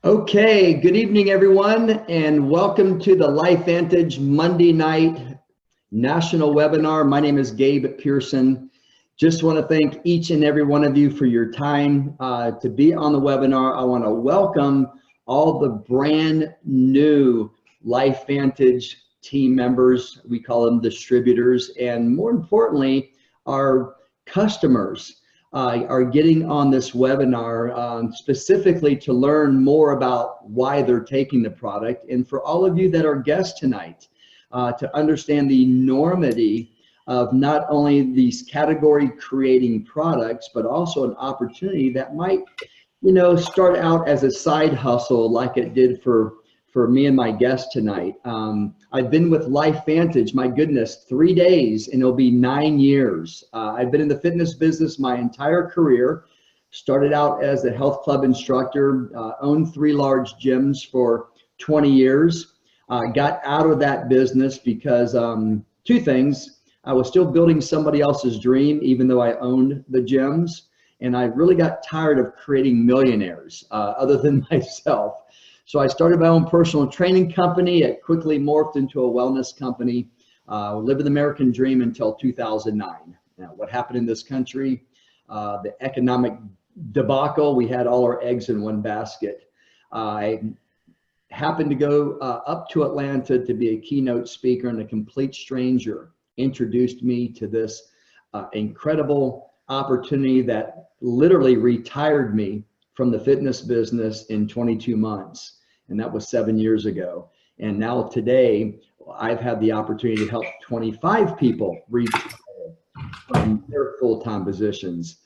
Okay, good evening, everyone, and welcome to the LifeVantage Monday night national webinar. My name is Gabe Pearson. Just want to thank each and every one of you for your time to be on the webinar. I want to welcome all the brand new LifeVantage team members. We call them distributors, and more importantly, our customers. Are getting on this webinar specifically to learn more about why they're taking the product, and for all of you that are guests tonight to understand the enormity of not only these category creating products, but also an opportunity that might, start out as a side hustle like it did for me and my guest tonight. I've been with LifeVantage, my goodness, 3 days, and it'll be 9 years. I've been in the fitness business my entire career. Started out as a health club instructor, owned 3 large gyms for 20 years. Got out of that business because 2 things. I was still building somebody else's dream, even though I owned the gyms. And I really got tired of creating millionaires other than myself. So I started my own personal training company. It quickly morphed into a wellness company. Lived the American dream until 2009. Now, what happened in this country? The economic debacle. We had all our eggs in one basket. I happened to go up to Atlanta to be a keynote speaker, and a complete stranger introduced me to this incredible opportunity that literally retired me from the fitness business in 22 months. And that was 7 years ago. And now today, I've had the opportunity to help 25 people retire from their full-time positions.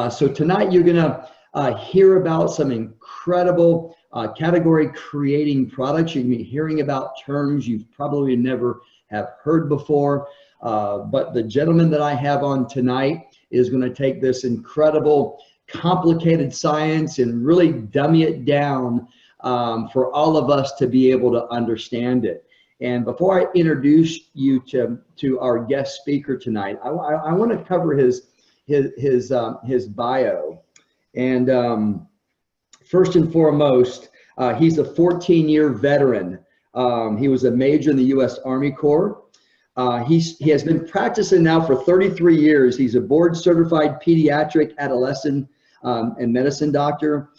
So tonight you're gonna hear about some incredible category creating products. You're gonna be hearing about terms you've probably never have heard before. But the gentleman that I have on tonight is gonna take this incredible complicated science and really dummy it down for all of us to be able to understand it. And before I introduce you to our guest speaker tonight, I want to cover his bio. And first and foremost, he's a 14-year veteran. He was a major in the U.S. Army Corps. He has been practicing now for 33 years. He's a board certified pediatric adolescent and medicine doctor.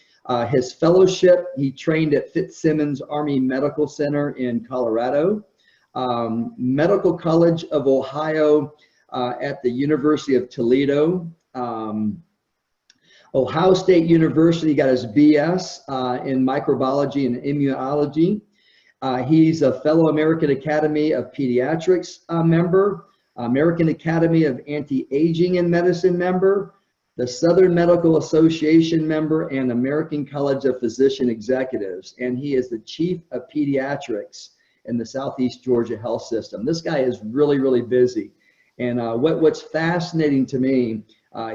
His fellowship, he trained at Fitzsimmons Army Medical Center in Colorado, Medical College of Ohio at the University of Toledo, Ohio State University, got his BS in microbiology and immunology. He's a fellow American Academy of Pediatrics member, American Academy of Anti-Aging and Medicine member, the Southern Medical Association member, and American College of Physician Executives. And he is the chief of pediatrics in the Southeast Georgia Health System. This guy is really, really busy. And what's fascinating to me,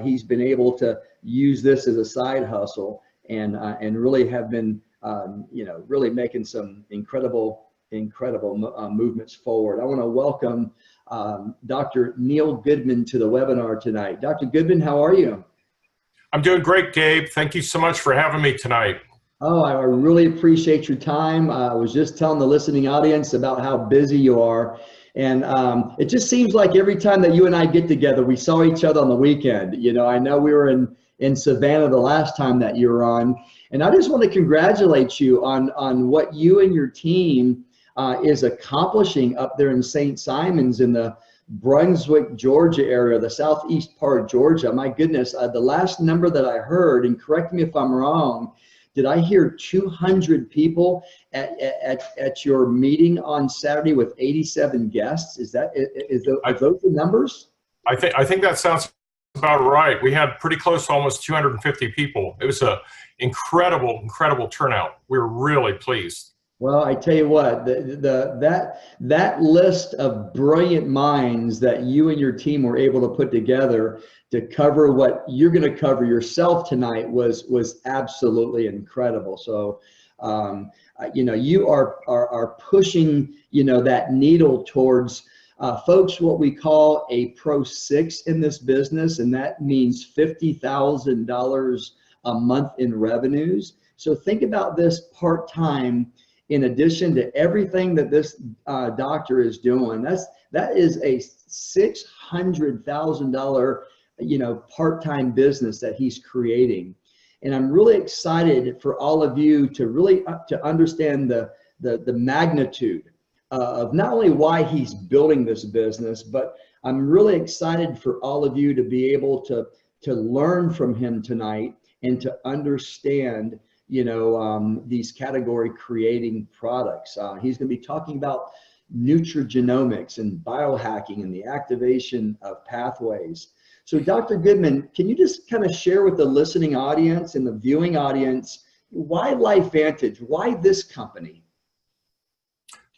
he's been able to use this as a side hustle and really have been, really making some incredible movements forward. I want to welcome Dr. Neil Goodman to the webinar tonight. Dr. Goodman, how are you? I'm doing great, Gabe. Thank you so much for having me tonight. Oh, I really appreciate your time. I was just telling the listening audience about how busy you are. And it just seems like every time that you and I get together, we saw each other on the weekend. I know we were in Savannah the last time that you were on. And I just want to congratulate you on what you and your team is accomplishing up there in St. Simons in the Brunswick, Georgia area, the southeast part of Georgia. My goodness, the last number that I heard, and correct me if I'm wrong, did I hear 200 people at your meeting on Saturday with 87 guests? Are those the numbers? I think that sounds about right. We had pretty close to almost 250 people. It was a incredible turnout. We were really pleased. Well, I tell you what, that list of brilliant minds that you and your team were able to put together to cover what you're going to cover yourself tonight was absolutely incredible. So, you are pushing, that needle towards folks, what we call a Pro 6 in this business, and that means $50,000 a month in revenues. So think about this part-time in addition to everything that this doctor is doing. That is a $600,000, part-time business that he's creating. And I'm really excited for all of you to really to understand the magnitude of not only why he's building this business, but I'm really excited for all of you to be able to learn from him tonight and to understand, these category creating products. He's going to be talking about nutrigenomics and biohacking and the activation of pathways. So Dr. Goodman, can you just kind of share with the listening audience and the viewing audience, why LifeVantage? Why this company?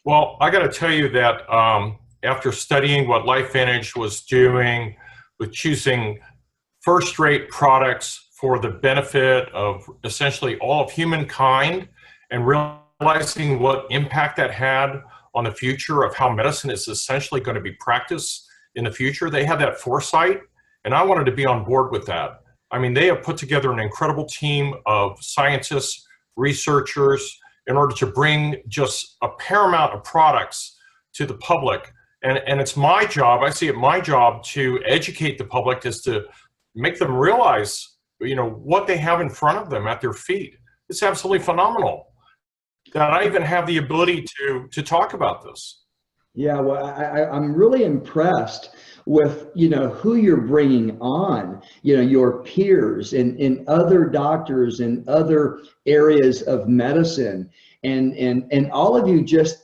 Well, I got to tell you that after studying what LifeVantage was doing with choosing first-rate products for the benefit of essentially all of humankind and realizing what impact that had on the future of how medicine is essentially going to be practiced in the future, they had that foresight. And I wanted to be on board with that. I mean, they have put together an incredible team of scientists, researchers, in order to bring just a paramount of products to the public. And it's my job, I see it my job to educate the public, is to make them realize, what they have in front of them at their feet. It's absolutely phenomenal that I even have the ability to talk about this. Yeah, well, I'm really impressed with, who you're bringing on, your peers and other doctors in other areas of medicine. And all of you just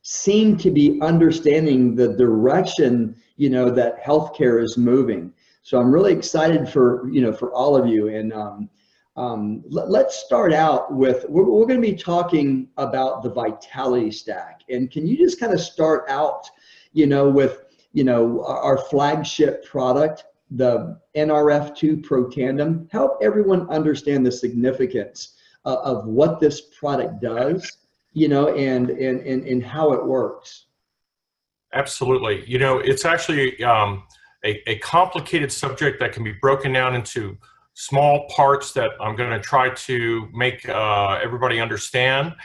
seem to be understanding the direction, that healthcare is moving. So I'm really excited for, for all of you. And let's start out with, we're going to be talking about the Vitality Stack. And can you just kind of start out, with, our flagship product, the NRF2 Pro Tandem? Help everyone understand the significance of what this product does, and how it works. Absolutely. It's actually a complicated subject that can be broken down into small parts that I'm going to try to make everybody understand.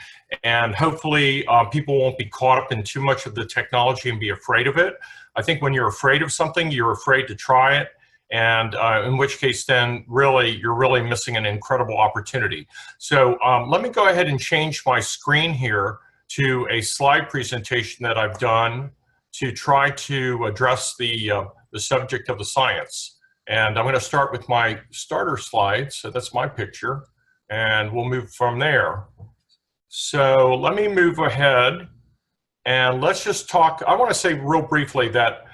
And hopefully people won't be caught up in too much of the technology and be afraid of it. I think when you're afraid of something, you're afraid to try it. And in which case then you're really missing an incredible opportunity. So let me go ahead and change my screen here to a slide presentation that I've done to try to address the subject of the science. And I'm going to start with my starter slide. So that's my picture, and we'll move from there. So let me move ahead and let's just talk. I want to say real briefly that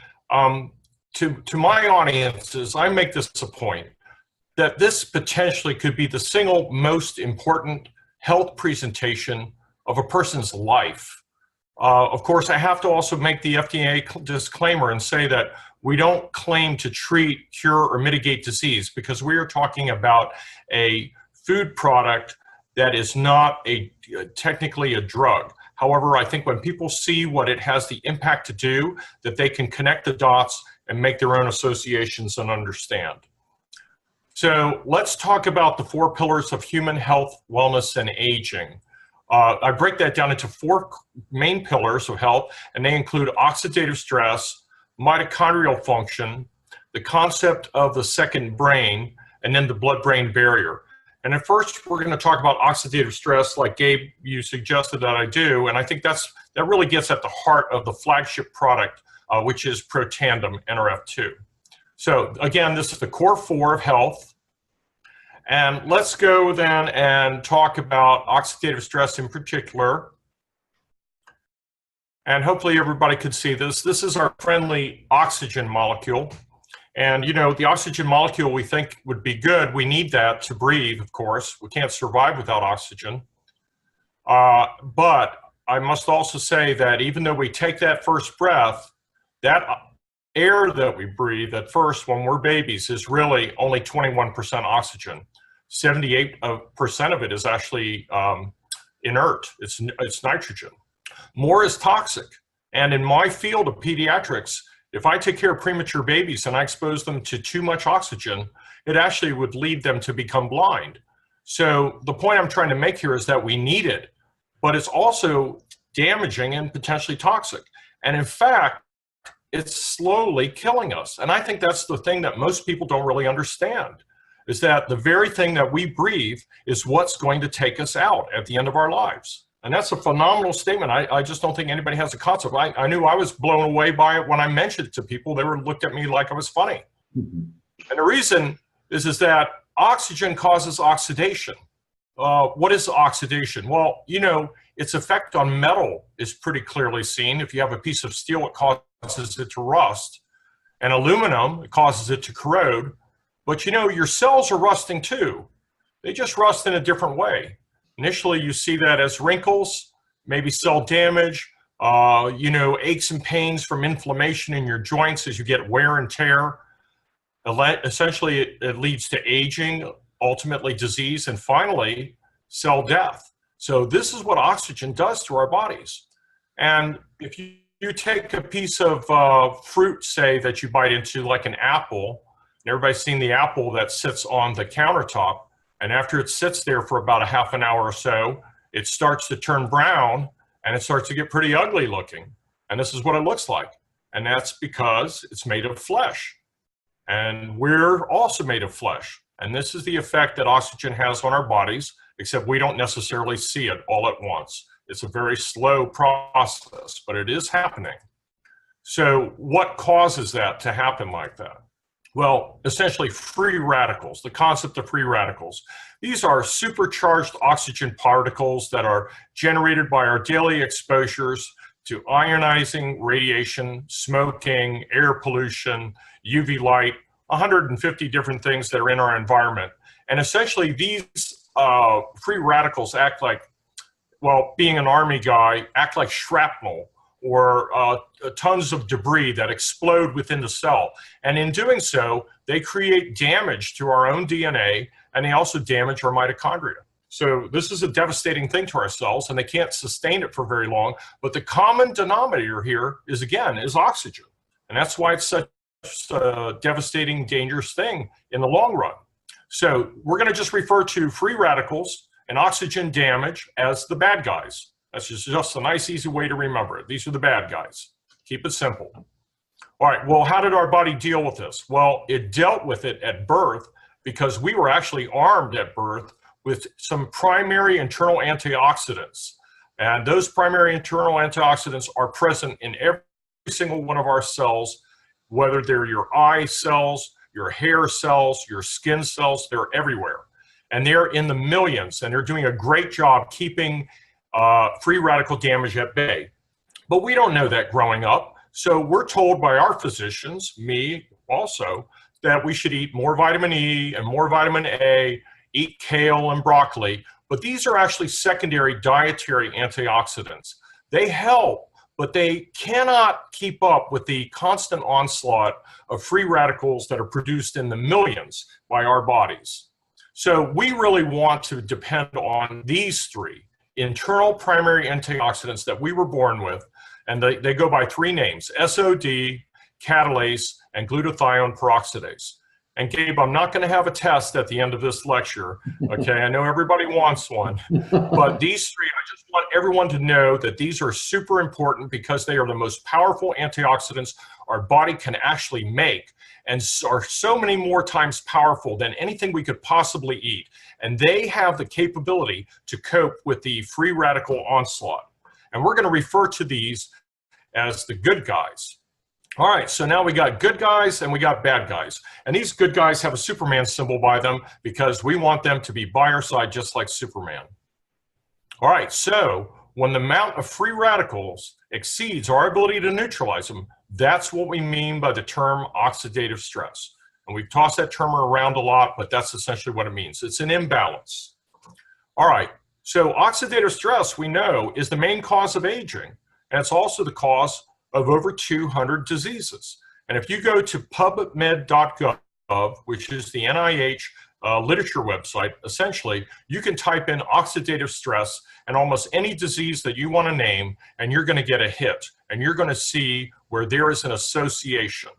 to my audiences, I make this a point that this potentially could be the single most important health presentation of a person's life. Of course, I have to also make the FDA disclaimer and say that we don't claim to treat, cure, or mitigate disease, because we are talking about a food product that is not technically a drug. However, I think when people see what it has the impact to do, that they can connect the dots and make their own associations and understand. So let's talk about the 4 pillars of human health, wellness, and aging. I break that down into 4 main pillars of health, and they include oxidative stress, mitochondrial function, the concept of the second brain, and then the blood-brain barrier. And at first, we're going to talk about oxidative stress, like Gabe, you suggested that I do, and I think that really gets at the heart of the flagship product, which is Pro Tandem NRF2. So again, this is the core 4 of health. And let's go then and talk about oxidative stress in particular. And hopefully everybody could see this. This is our friendly oxygen molecule. And the oxygen molecule we think would be good. We need that to breathe, of course. We can't survive without oxygen. But I must also say that even though we take that first breath, that air that we breathe at first when we're babies is really only 21% oxygen. 78% of it is actually inert. It's nitrogen. More is toxic. And in my field of pediatrics, if I take care of premature babies and I expose them to too much oxygen, it actually would lead them to become blind. So the point I'm trying to make here is that we need it, but it's also damaging and potentially toxic. And in fact, it's slowly killing us. And I think that's the thing that most people don't really understand, is that the very thing that we breathe is what's going to take us out at the end of our lives. And that's a phenomenal statement. I just don't think anybody has a concept. I knew I was blown away by it when I mentioned it to people. They looked at me like I was funny. And the reason is that oxygen causes oxidation. What is oxidation? Well, you know, its effect on metal is pretty clearly seen. If you have a piece of steel, it causes it to rust. And aluminum, it causes it to corrode. But you know, your cells are rusting too. They just rust in a different way. Initially, you see that as wrinkles, maybe cell damage, you know, aches and pains from inflammation in your joints as you get wear and tear. Essentially, it leads to aging, ultimately disease, and finally, cell death. So this is what oxygen does to our bodies. And if you take a piece of fruit, say, that you bite into, like an apple, and everybody's seen the apple that sits on the countertop, and after it sits there for about a half an hour or so, it starts to turn brown, and it starts to get pretty ugly looking. And this is what it looks like. And that's because it's made of flesh. And we're also made of flesh. And this is the effect that oxygen has on our bodies, except we don't necessarily see it all at once. It's a very slow process, but it is happening. So what causes that to happen like that? Well, essentially free radicals, the concept of free radicals. These are supercharged oxygen particles that are generated by our daily exposures to ionizing radiation, smoking, air pollution, UV light, 150 different things that are in our environment. And essentially these free radicals act like, well, being an Army guy, act like shrapnel or tons of debris that explode within the cell. And in doing so, they create damage to our own DNA, and they also damage our mitochondria. So this is a devastating thing to our cells, and they can't sustain it for very long. But the common denominator here is, again, is oxygen. And that's why it's such a devastating, dangerous thing in the long run. So we're going to just refer to free radicals and oxygen damage as the bad guys. That's just a nice, easy way to remember it. These are the bad guys. Keep it simple. All right, well, how did our body deal with this? Well, it dealt with it at birth because we were actually armed at birth with some primary internal antioxidants. And those primary internal antioxidants are present in every single one of our cells, whether they're your eye cells, your hair cells, your skin cells, they're everywhere. And they're in the millions, and they're doing a great job keeping free radical damage at bay. But we don't know that growing up. So we're told by our physicians, me also, that we should eat more vitamin E and more vitamin A, eat kale and broccoli. But these are actually secondary dietary antioxidants. They help, but they cannot keep up with the constant onslaught of free radicals that are produced in the millions by our bodies. So we really want to depend on these three internal primary antioxidants that we were born with, and they go by three names: SOD, catalase, and glutathione peroxidase. And Gabe, I'm not going to have a test at the end of this lecture, okay? I know everybody wants one, but these three, I just want everyone to know that these are super important because they are the most powerful antioxidants our body can actually make, and are so many more times powerful than anything we could possibly eat. And they have the capability to cope with the free radical onslaught. And we're going to refer to these as the good guys. All right, so now we got good guys and we got bad guys. And these good guys have a Superman symbol by them because we want them to be by our side just like Superman. All right, so when the amount of free radicals exceeds our ability to neutralize them, that's what we mean by the term oxidative stress. And we've tossed that term around a lot, but that's essentially what it means. It's an imbalance. All right, so oxidative stress, we know, is the main cause of aging, and it's also the cause of over 200 diseases. And if you go to pubmed.gov, which is the NIH literature website, essentially, you can type in oxidative stress and almost any disease that you want to name, and you're going to get a hit, and you're going to see where there is an association.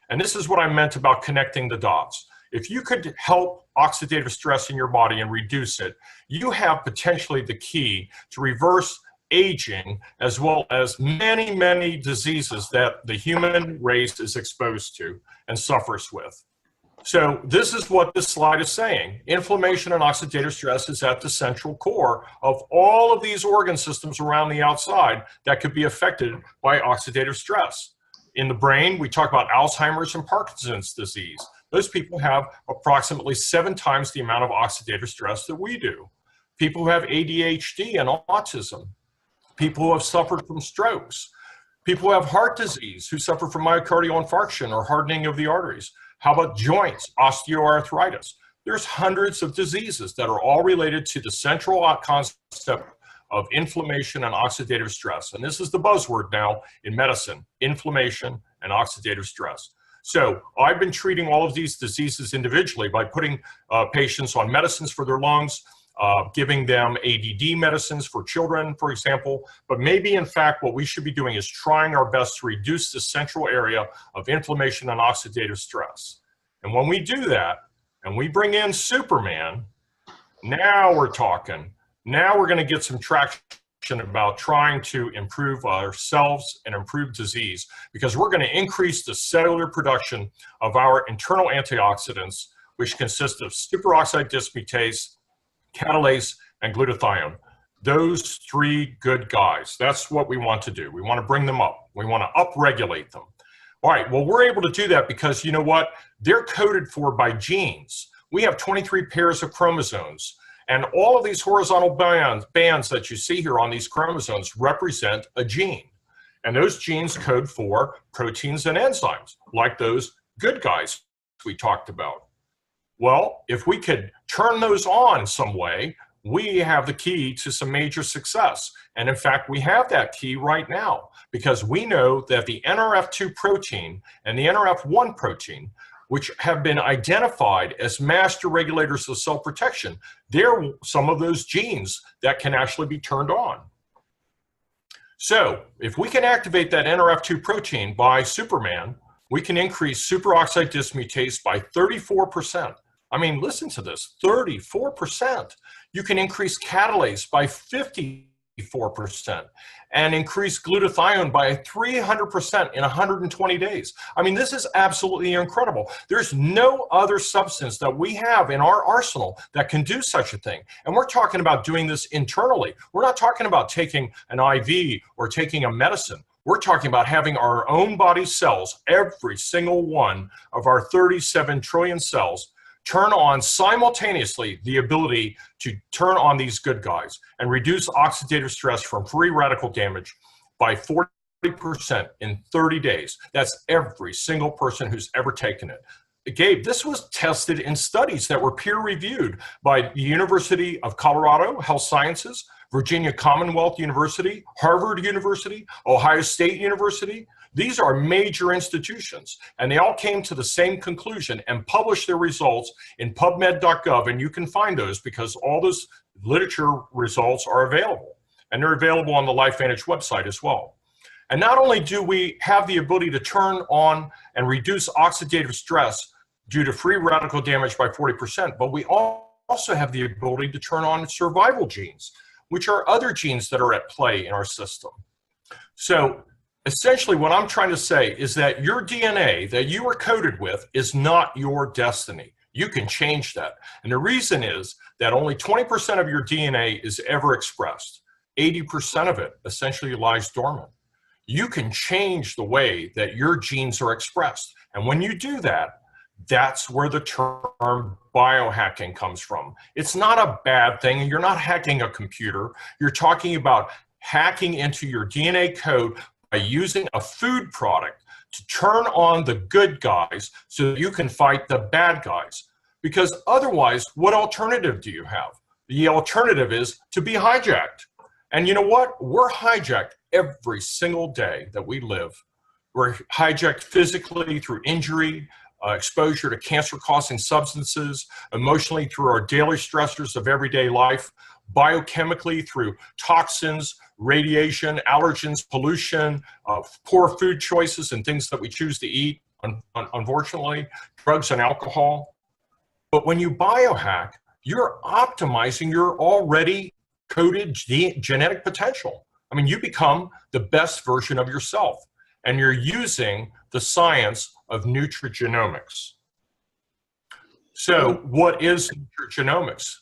And this is what I meant about connecting the dots. If you could help oxidative stress in your body and reduce it, you have potentially the key to reverse aging, as well as many, many diseases that the human race is exposed to and suffers with. So this is what this slide is saying. Inflammation and oxidative stress is at the central core of all of these organ systems around the outside that could be affected by oxidative stress. In the brain, we talk about Alzheimer's and Parkinson's disease. Those people have approximately 7 times the amount of oxidative stress that we do. People who have ADHD and autism, people who have suffered from strokes, people who have heart disease, who suffer from myocardial infarction or hardening of the arteries. How about joints, osteoarthritis? There's hundreds of diseases that are all related to the central concept of inflammation and oxidative stress. And this is the buzzword now in medicine, inflammation and oxidative stress. So I've been treating all of these diseases individually by putting patients on medicines for their lungs, giving them ADD medicines for children, for example. But maybe, in fact, what we should be doing is trying our best to reduce the central area of inflammation and oxidative stress. And when we do that, and we bring in Superman, now we're talking. Now we're going to get some traction about trying to improve ourselves and improve disease, because we're going to increase the cellular production of our internal antioxidants, which consist of superoxide dismutase, catalase, and glutathione. Those 3 good guys. That's what we want to do. We want to bring them up. We want to upregulate them. All right, well, we're able to do that because, you know what? They're coded for by genes. We have 23 pairs of chromosomes. And all of these horizontal bands that you see here on these chromosomes represent a gene. And those genes code for proteins and enzymes, like those good guys we talked about. Well, if we could turn those on some way, we have the key to some major success. And in fact, we have that key right now, because we know that the NRF2 protein and the NRF1 protein, which have been identified as master regulators of cell protection, they're some of those genes that can actually be turned on. So if we can activate that NRF2 protein by Superman, we can increase superoxide dismutase by 34%. I mean, listen to this, 34%. You can increase catalase by 54% and increase glutathione by 300% in 120 days. I mean, this is absolutely incredible. There's no other substance that we have in our arsenal that can do such a thing. And we're talking about doing this internally. We're not talking about taking an IV or taking a medicine. We're talking about having our own body cells, every single one of our 37 trillion cells, turn on simultaneously the ability to turn on these good guys and reduce oxidative stress from free radical damage by 40% in 30 days. That's every single person who's ever taken it. Gabe, this was tested in studies that were peer-reviewed by the University of Colorado Health Sciences, Virginia Commonwealth University, Harvard University, Ohio State University. These are major institutions, and they all came to the same conclusion and published their results in PubMed.gov, and you can find those because all those literature results are available, and they're available on the LifeVantage website as well. And not only do we have the ability to turn on and reduce oxidative stress due to free radical damage by 40%, but we also have the ability to turn on survival genes, which are other genes that are at play in our system. So essentially what I'm trying to say is that your DNA that you are coded with is not your destiny. You can change that. And the reason is that only 20% of your DNA is ever expressed. 80% of it essentially lies dormant. You can change the way that your genes are expressed. And when you do that, that's where the term biohacking comes from. It's not a bad thing. You're not hacking a computer. You're talking about hacking into your DNA code by using a food product to turn on the good guys so that you can fight the bad guys. Because otherwise, what alternative do you have? The alternative is to be hijacked. And you know what? We're hijacked every single day that we live. We're hijacked physically through injury, exposure to cancer-causing substances, emotionally through our daily stressors of everyday life, biochemically through toxins, radiation, allergens, pollution, poor food choices and things that we choose to eat, unfortunately, drugs and alcohol. But when you biohack, you're optimizing your already coded genetic potential. I mean, you become the best version of yourself, and you're using the science of nutrigenomics. So what is nutrigenomics?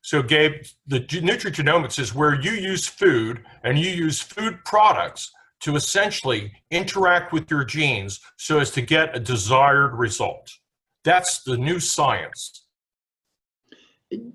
So Gabe, the nutrigenomics is where you use food and you use food products to essentially interact with your genes so as to get a desired result. That's the new science.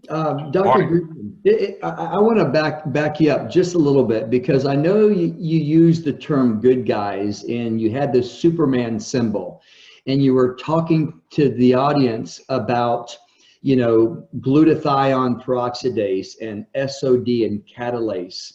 Dr. Goodman, I want to back you up just a little bit, because I know you used the term good guys and you had this Superman symbol, and you were talking to the audience about, you know, glutathione peroxidase and SOD and catalase.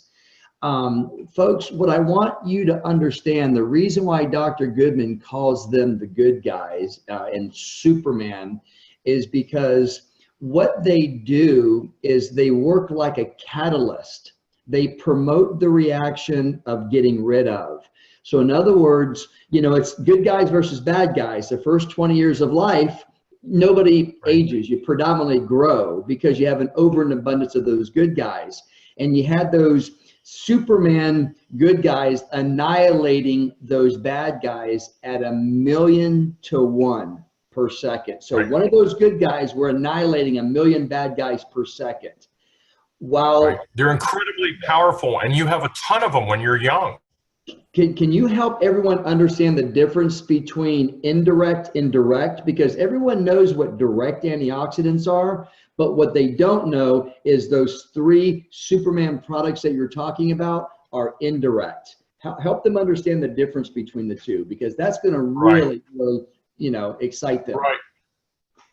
Folks, what I want you to understand, the reason why Dr. Goodman calls them the good guys and Superman is because what they do is they work like a catalyst. They promote the reaction of getting rid of. So in other words, you know, it's good guys versus bad guys. The first 20 years of life, nobody ages. You predominantly grow because you have an overabundance of those good guys. And you had those Superman good guys annihilating those bad guys at 1,000,000 to 1 per second. So one of those good guys were annihilating 1,000,000 bad guys per second. While they're incredibly powerful, and you have a ton of them when you're young. Can you help everyone understand the difference between indirect and direct? Because everyone knows what direct antioxidants are, but what they don't know is those 3 Superman products that you're talking about are indirect. Help them understand the difference between the two, because that's going to really, you know, excite them.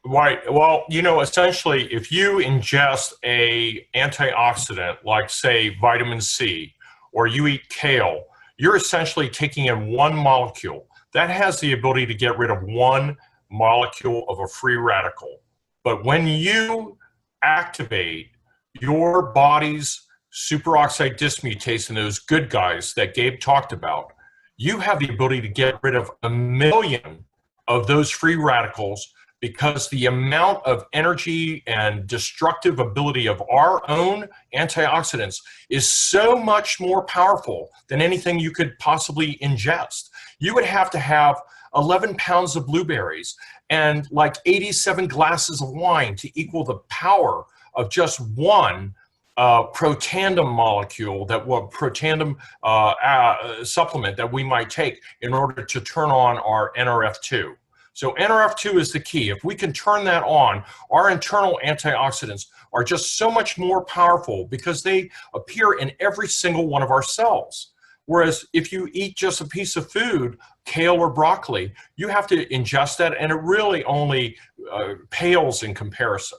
Right. Well, you know, essentially, if you ingest a antioxidant like, say, vitamin C, or you eat kale, you're essentially taking in one molecule that has the ability to get rid of one molecule of a free radical. But when you activate your body's superoxide dismutase and those good guys that Gabe talked about, you have the ability to get rid of 1,000,000 of those free radicals, because the amount of energy and destructive ability of our own antioxidants is so much more powerful than anything you could possibly ingest. You would have to have 11 pounds of blueberries and like 87 glasses of wine to equal the power of just one protandem molecule, protandem supplement that we might take in order to turn on our NRF2. So NRF2 is the key. If we can turn that on, our internal antioxidants are just so much more powerful because they appear in every single one of our cells. Whereas if you eat just a piece of food, kale or broccoli, you have to ingest that, and it really only pales in comparison.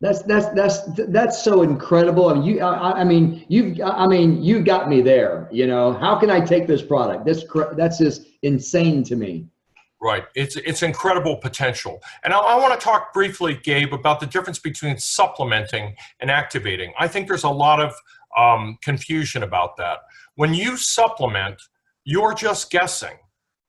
That's so incredible. I mean, you got me there. You know, how can I take this product? That's just insane to me. Right. It's incredible potential. And I want to talk briefly, Gabe, about the difference between supplementing and activating. I think there's a lot of confusion about that. When you supplement, you're just guessing.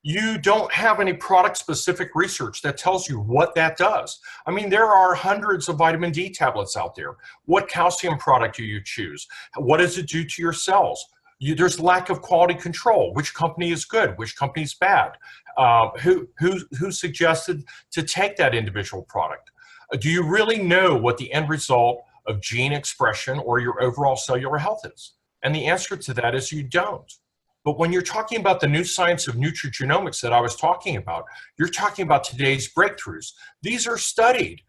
You don't have any product-specific research that tells you what that does. I mean, there are hundreds of vitamin D tablets out there. What calcium product do you choose? What does it do to your cells? There's lack of quality control. Which company is good? Which company is bad? Who suggested to take that individual product? Do you really know what the end result of gene expression or your overall cellular health is? And the answer to that is you don't. But when you're talking about the new science of nutrigenomics that I was talking about, you're talking about today's breakthroughs. These are studied.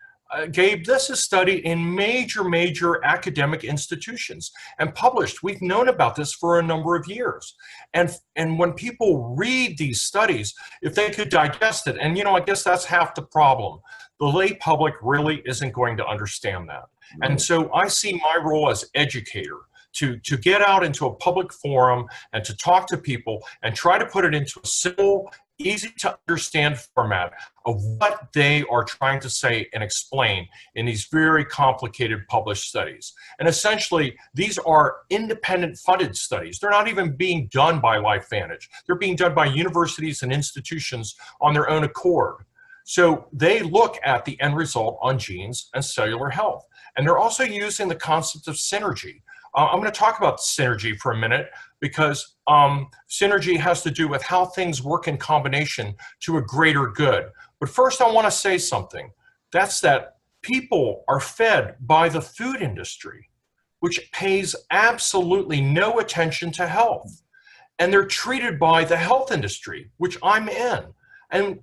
Gabe, this is studied in major academic institutions and published. We've known about this for a number of years. And when people read these studies, if they could digest it, and you know, I guess that's half the problem. The lay public really isn't going to understand that. Right. And so I see my role as educator to get out into a public forum and to talk to people and try to put it into a simple, easy to understand format of what they are trying to say and explain in these very complicated published studies. And essentially, these are independent funded studies. They're not even being done by LifeVantage. They're being done by universities and institutions on their own accord. So they look at the end result on genes and cellular health. And they're also using the concept of synergy. I'm going to talk about synergy for a minute because synergy has to do with how things work in combination to a greater good. But first, I want to say something. That's that people are fed by the food industry, which pays absolutely no attention to health. And they're treated by the health industry, which I'm in. And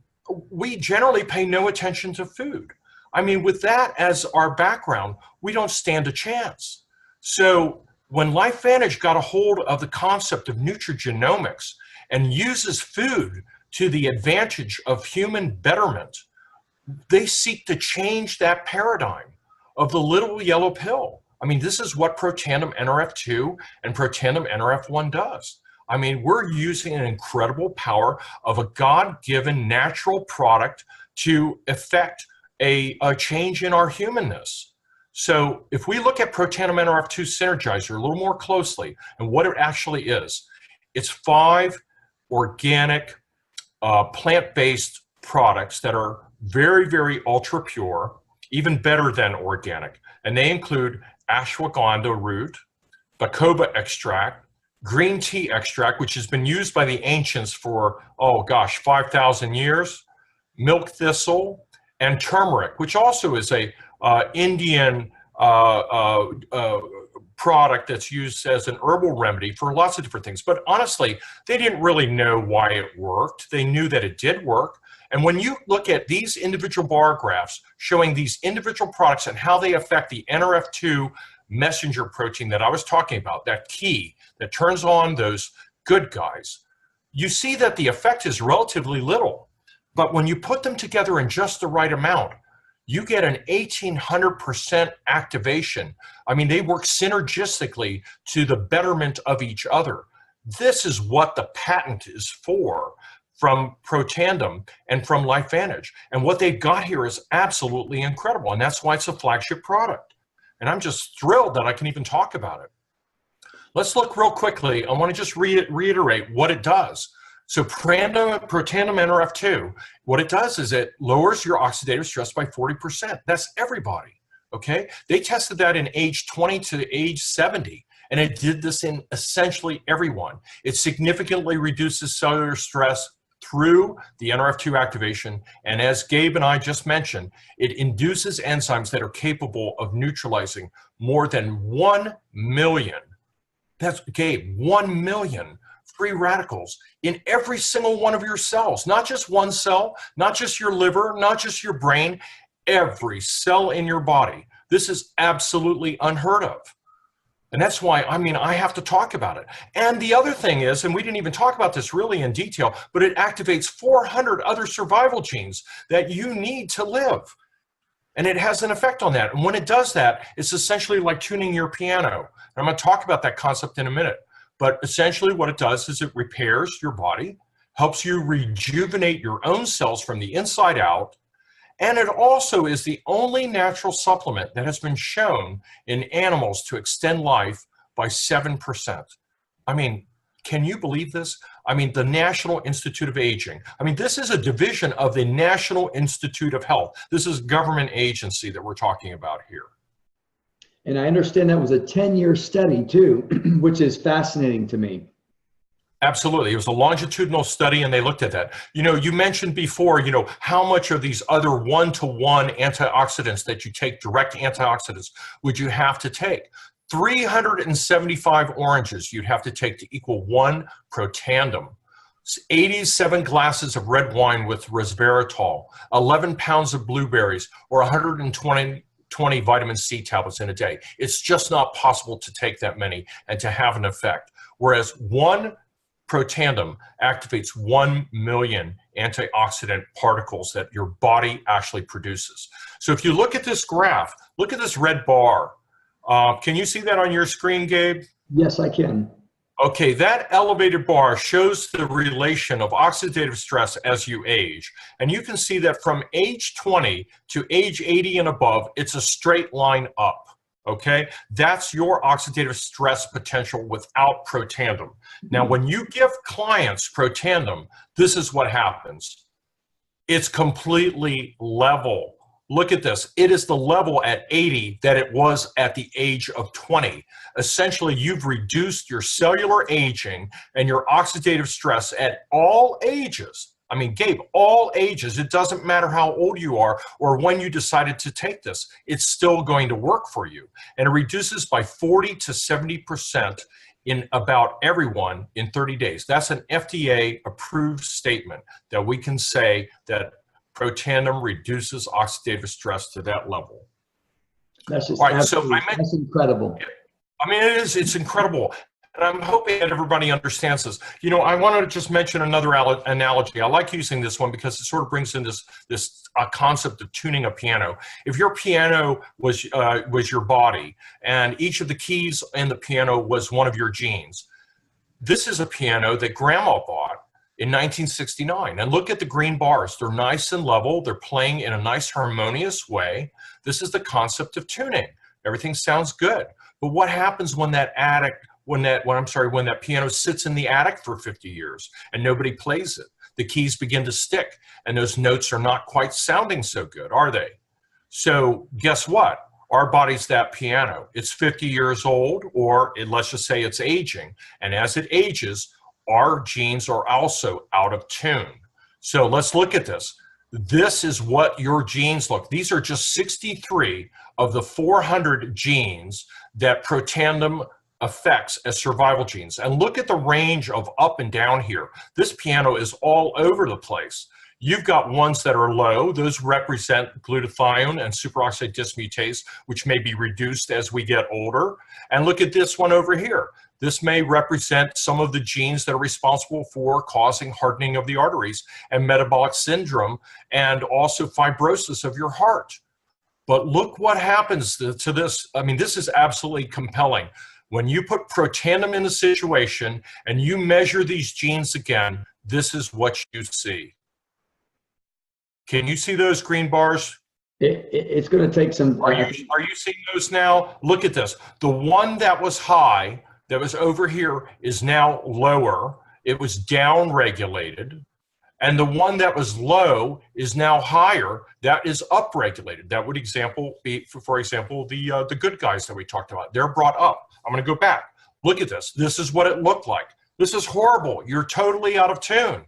we generally pay no attention to food. I mean, with that as our background, we don't stand a chance. So when LifeVantage got a hold of the concept of nutrigenomics and uses food to the advantage of human betterment, they seek to change that paradigm of the little yellow pill. I mean, this is what Protandim NRF2 and Protandim NRF1 does. I mean, we're using an incredible power of a God-given natural product to effect a change in our humanness. So if we look at Protandim NRF2 Synergizer a little more closely and what it actually is, it's 5 organic plant-based products that are very, very ultra pure, even better than organic. And they include ashwagandha root, bacoba extract, green tea extract, which has been used by the ancients for, 5,000 years, milk thistle, and turmeric, which also is a Indian product that's used as an herbal remedy for lots of different things. But honestly, they didn't really know why it worked. They knew that it did work. And when you look at these individual bar graphs showing these individual products and how they affect the NRF2 messenger protein that I was talking about, that key that turns on those good guys, you see that the effect is relatively little. But when you put them together in just the right amount, you get an 1,800% activation. I mean, they work synergistically to the betterment of each other. This is what the patent is for from Protandim and from LifeVantage. And what they've got here is absolutely incredible. And that's why it's a flagship product. And I'm just thrilled that I can even talk about it. Let's look real quickly. I want to just reiterate what it does. So Protandim NRF2, what it does is it lowers your oxidative stress by 40%. That's everybody, okay? They tested that in age 20 to age 70, and it did this in essentially everyone. It significantly reduces cellular stress through the NRF2 activation, and as Gabe and I just mentioned, it induces enzymes that are capable of neutralizing more than 1 million, that's Gabe, 1 million free radicals in every single one of your cells, not just one cell, not just your liver, not just your brain, every cell in your body. This is absolutely unheard of. And that's why, I mean, I have to talk about it. And the other thing is, and we didn't even talk about this really in detail, but it activates 400 other survival genes that you need to live. And it has an effect on that. And when it does that, it's essentially like tuning your piano. And I'm going to talk about that concept in a minute. But essentially what it does is it repairs your body, helps you rejuvenate your own cells from the inside out, and it also is the only natural supplement that has been shown in animals to extend life by 7%. I mean, can you believe this? I mean, the National Institute of Aging. I mean, this is a division of the National Institute of Health. This is a government agency that we're talking about here. And I understand that was a 10-year study too, which is fascinating to me. Absolutely. It was a longitudinal study and they looked at that. You know, you mentioned before, you know, how much of these other one-to-one antioxidants that you take, direct antioxidants, would you have to take? 375 oranges you'd have to take to equal 1 Protandim. 87 glasses of red wine with resveratrol, 11 pounds of blueberries, or 120 vitamin C tablets in a day. It's just not possible to take that many and to have an effect. Whereas 1 Protandim activates 1 million antioxidant particles that your body actually produces. So if you look at this graph, look at this red bar. Can you see that on your screen, Gabe? Yes, I can. Okay, that elevated bar shows the relation of oxidative stress as you age. And you can see that from age 20 to age 80 and above, it's a straight line up. Okay, that's your oxidative stress potential without Protandim. Now, when you give clients Protandim, this is what happens. It's completely level. Look at this. It is the level at 80 that it was at the age of 20. Essentially, you've reduced your cellular aging and your oxidative stress at all ages. I mean, Gabe, all ages. It doesn't matter how old you are or when you decided to take this. It's still going to work for you. And it reduces by 40 to 70% in about everyone in 30 days. That's an FDA-approved statement that we can say that Protandim reduces oxidative stress to that level. That's just that's incredible. I mean, it's incredible. And I'm hoping that everybody understands this. You know, I want to just mention another analogy. I like using this one because it sort of brings in this concept of tuning a piano. If your piano was your body and each of the keys in the piano was one of your genes, this is a piano that Grandma bought in 1969. And look at the green bars. They're nice and level. They're playing in a nice harmonious way. This is the concept of tuning. Everything sounds good. But what happens when that piano sits in the attic for 50 years and nobody plays it? The keys begin to stick and those notes are not quite sounding so good, are they? So guess what? Our body's that piano. It's 50 years old, or let's just say it's aging. And as it ages, our genes are also out of tune. So let's look at this. This is what your genes look. These are just 63 of the 400 genes that Protandim affects as survival genes. And look at the range of up and down here. This piano is all over the place. You've got ones that are low. Those represent glutathione and superoxide dismutase, which may be reduced as we get older. And look at this one over here. This may represent some of the genes that are responsible for causing hardening of the arteries and metabolic syndrome and also fibrosis of your heart. But look what happens to this. I mean, this is absolutely compelling. When you put Protandim in the situation and you measure these genes again, this is what you see. Can you see those green bars? It's going to take some. Are you seeing those now? Look at this. The one that was high, that was over here, is now lower. It was down regulated. And the one that was low is now higher. That is up regulated. That would be, for example, the good guys that we talked about. They're brought up. I'm going to go back. Look at this. This is what it looked like. This is horrible. You're totally out of tune.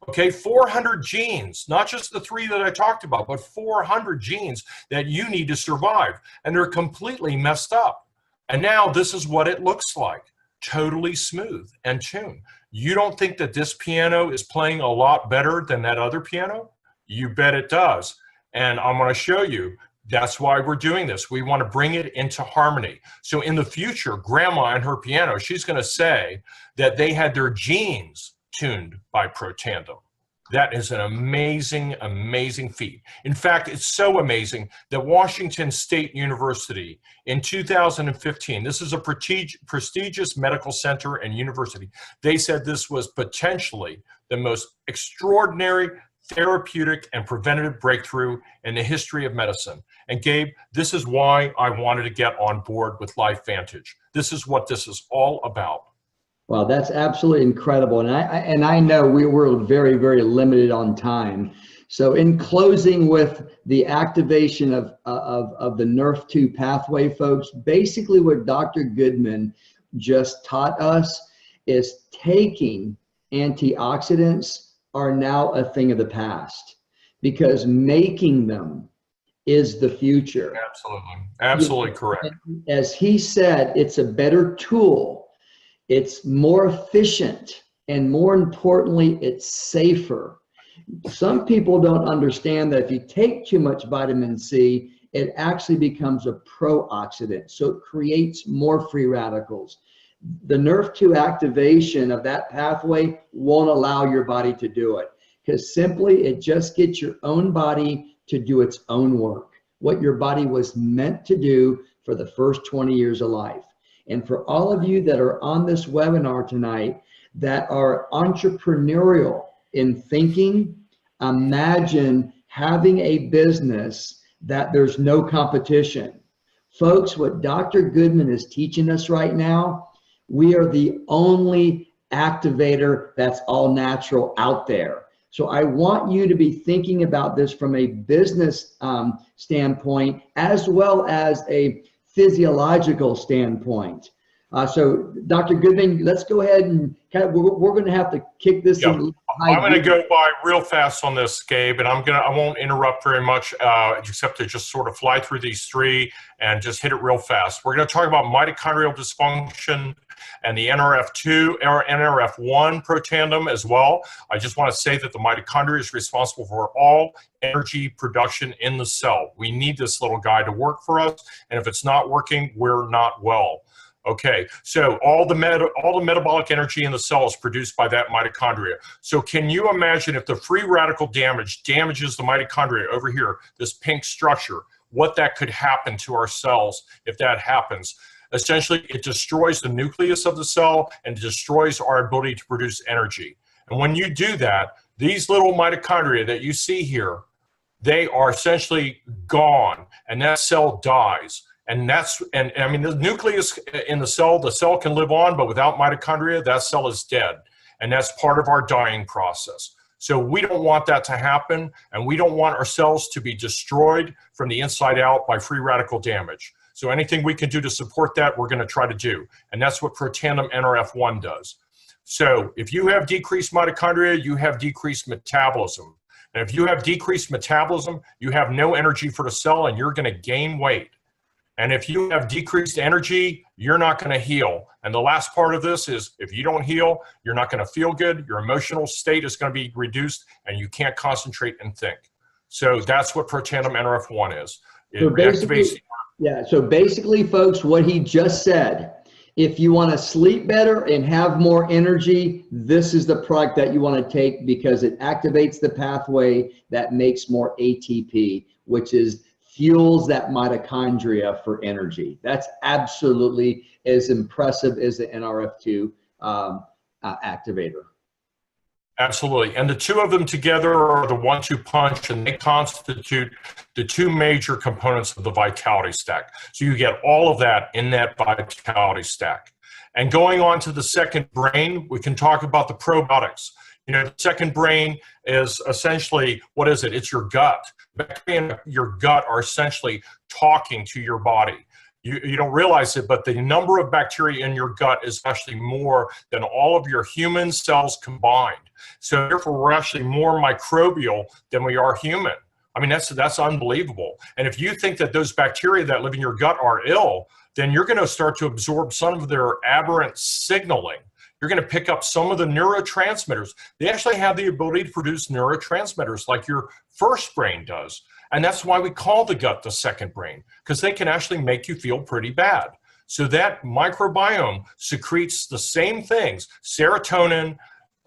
Okay, 400 genes, not just the 3 that I talked about, but 400 genes that you need to survive. And they're completely messed up. And now this is what it looks like. Totally smooth and tuned. You don't think that this piano is playing a lot better than that other piano? You bet it does. And I'm going to show you. That's why we're doing this. We want to bring it into harmony. So in the future, Grandma and her piano, she's going to say that they had their genes tuned by Protandim. That is an amazing, amazing feat. In fact, it's so amazing that Washington State University in 2015, this is a prestigious medical center and university, they said this was potentially the most extraordinary therapeutic and preventative breakthrough in the history of medicine. And Gabe, this is why I wanted to get on board with LifeVantage. This is what this is all about. Well, that's absolutely incredible. And I know we're very, very limited on time. So in closing with the activation of the NRF2 pathway, folks, basically what Dr. Goodman just taught us is taking antioxidants are now a thing of the past, because making them is the future. Absolutely. Absolutely correct. As he said, it's a better tool. It's more efficient, and more importantly, it's safer. Some people don't understand that if you take too much vitamin C, it actually becomes a pro-oxidant. So it creates more free radicals. The NRF2 activation of that pathway won't allow your body to do it, because simply it just gets your own body to do its own work, what your body was meant to do for the first 20 years of life. And for all of you that are on this webinar tonight that are entrepreneurial in thinking, imagine having a business that there's no competition. Folks, what Dr. Goodman is teaching us right now, we are the only activator that's all natural out there. So I want you to be thinking about this from a business standpoint, as well as a physiological standpoint. So Dr. Goodman, let's go ahead and we're going to have to kick this in. I'm going to go by real fast on this, Gabe, and I won't interrupt very much, except to just sort of fly through these three and just hit it real fast. We're going to talk about mitochondrial dysfunction and the NRF2 or NRF1 protandem as well. I just want to say that the mitochondria is responsible for all energy production in the cell. We need this little guy to work for us, and if it's not working, we're not well. Okay, so all the metabolic energy in the cell is produced by that mitochondria. So can you imagine if the free radical damage damages the mitochondria over here, this pink structure, what that could happen to our cells if that happens? Essentially, it destroys the nucleus of the cell and destroys our ability to produce energy. And when you do that, these little mitochondria that you see here, they are essentially gone, and that cell dies. And I mean, the nucleus in the cell can live on, but without mitochondria, that cell is dead. And that's part of our dying process. So we don't want that to happen, and we don't want our cells to be destroyed from the inside out by free radical damage. So anything we can do to support that, we're going to try to do. And that's what protandem NRF1 does. So if you have decreased mitochondria, you have decreased metabolism. And if you have decreased metabolism, you have no energy for the cell, and you're going to gain weight. And if you have decreased energy, you're not going to heal. And the last part of this is if you don't heal, you're not going to feel good. Your emotional state is going to be reduced, and you can't concentrate and think. So that's what protandem NRF1 is. It reactivates. Yeah, so basically, folks, what he just said, if you want to sleep better and have more energy, this is the product that you want to take because it activates the pathway that makes more ATP, which fuels that mitochondria for energy. That's absolutely as impressive as the NRF2 activator. Absolutely. And the two of them together are the 1-2 punch, and they constitute the two major components of the vitality stack. So you get all of that in that vitality stack. And going on to the second brain, we can talk about the probiotics. You know, the second brain is essentially, what is it? It's your gut. Bacteria in your gut are essentially talking to your body. You don't realize it, but the number of bacteria in your gut is actually more than all of your human cells combined. So therefore, we're actually more microbial than we are human. I mean, that's unbelievable. And if you think that those bacteria that live in your gut are ill, then you're going to start to absorb some of their aberrant signaling. You're going to pick up some of the neurotransmitters. They actually have the ability to produce neurotransmitters like your first brain does. And that's why we call the gut the second brain, because they can actually make you feel pretty bad. So that microbiome secretes the same things, serotonin,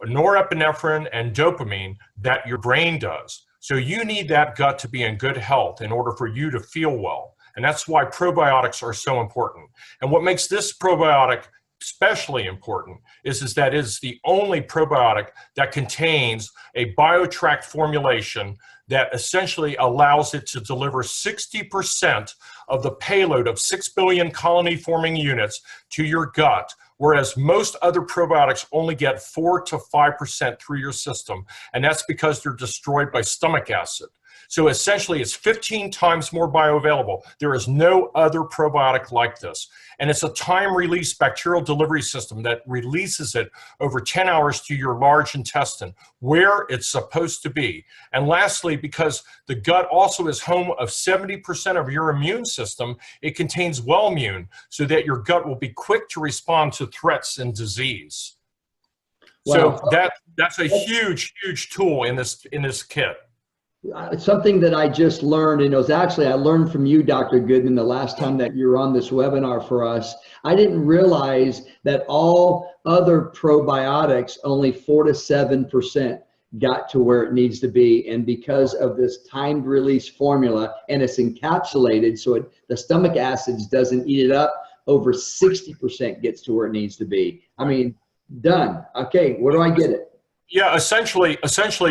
norepinephrine, and dopamine that your brain does. So you need that gut to be in good health in order for you to feel well. And that's why probiotics are so important. And what makes this probiotic especially important is that it is the only probiotic that contains a biotract formulation that essentially allows it to deliver 60% of the payload of 6 billion colony-forming units to your gut, whereas most other probiotics only get 4 to 5% through your system, and that's because they're destroyed by stomach acid. So essentially, it's 15 times more bioavailable. There is no other probiotic like this. And it's a time-release bacterial delivery system that releases it over 10 hours to your large intestine, where it's supposed to be. And lastly, because the gut also is home of 70% of your immune system, it contains Wellmune, so that your gut will be quick to respond to threats and disease. Wow. So that's a huge, huge tool in this kit. Something that I just learned, and it was actually, I learned from you, Dr. Goodman, the last time that you were on this webinar for us. I didn't realize that all other probiotics, only 4 to 7% got to where it needs to be. And because of this timed release formula, and it's encapsulated, so the stomach acids doesn't eat it up, over 60% gets to where it needs to be. I mean, done. Okay, where do I get it? Yeah, essentially,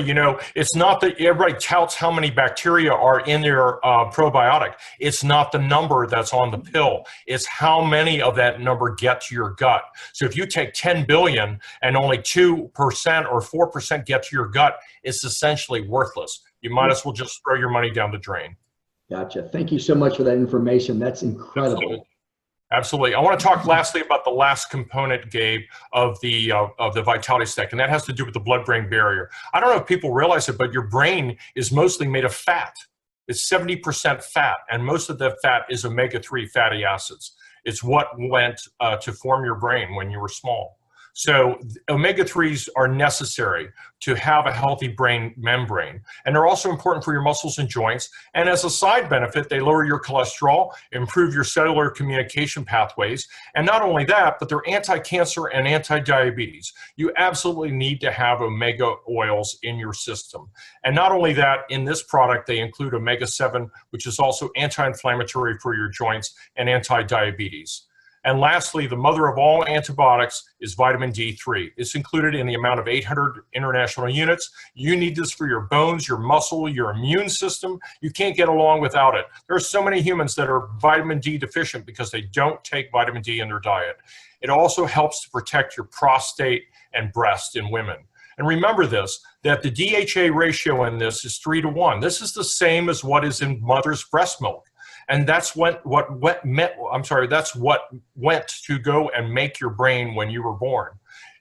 you know, it's not that everybody touts how many bacteria are in their probiotic. It's not the number that's on the pill. It's how many of that number get to your gut. So if you take 10 billion and only 2% or 4% get to your gut, it's essentially worthless. You might as well just throw your money down the drain. Gotcha. Thank you so much for that information. That's incredible. Absolutely. Absolutely. I want to talk lastly about the last component, Gabe, of the vitality stack, and that has to do with the blood-brain barrier. I don't know if people realize it, but your brain is mostly made of fat. It's 70% fat, and most of the fat is omega-3 fatty acids. It's what went to form your brain when you were small. So omega-3s are necessary to have a healthy brain membrane, and they're also important for your muscles and joints. And as a side benefit, they lower your cholesterol, improve your cellular communication pathways, and not only that, but they're anti-cancer and anti-diabetes. You absolutely need to have omega oils in your system. And not only that, in this product, they include omega-7, which is also anti-inflammatory for your joints and anti-diabetes. And lastly, the mother of all antibiotics is vitamin D3. It's included in the amount of 800 international units. You need this for your bones, your muscle, your immune system. You can't get along without it. There are so many humans that are vitamin D deficient because they don't take vitamin D in their diet. It also helps to protect your prostate and breast in women. And remember this, that the DHA ratio in this is 3:1. This is the same as what is in mother's breast milk. And that's what went to go and make your brain when you were born.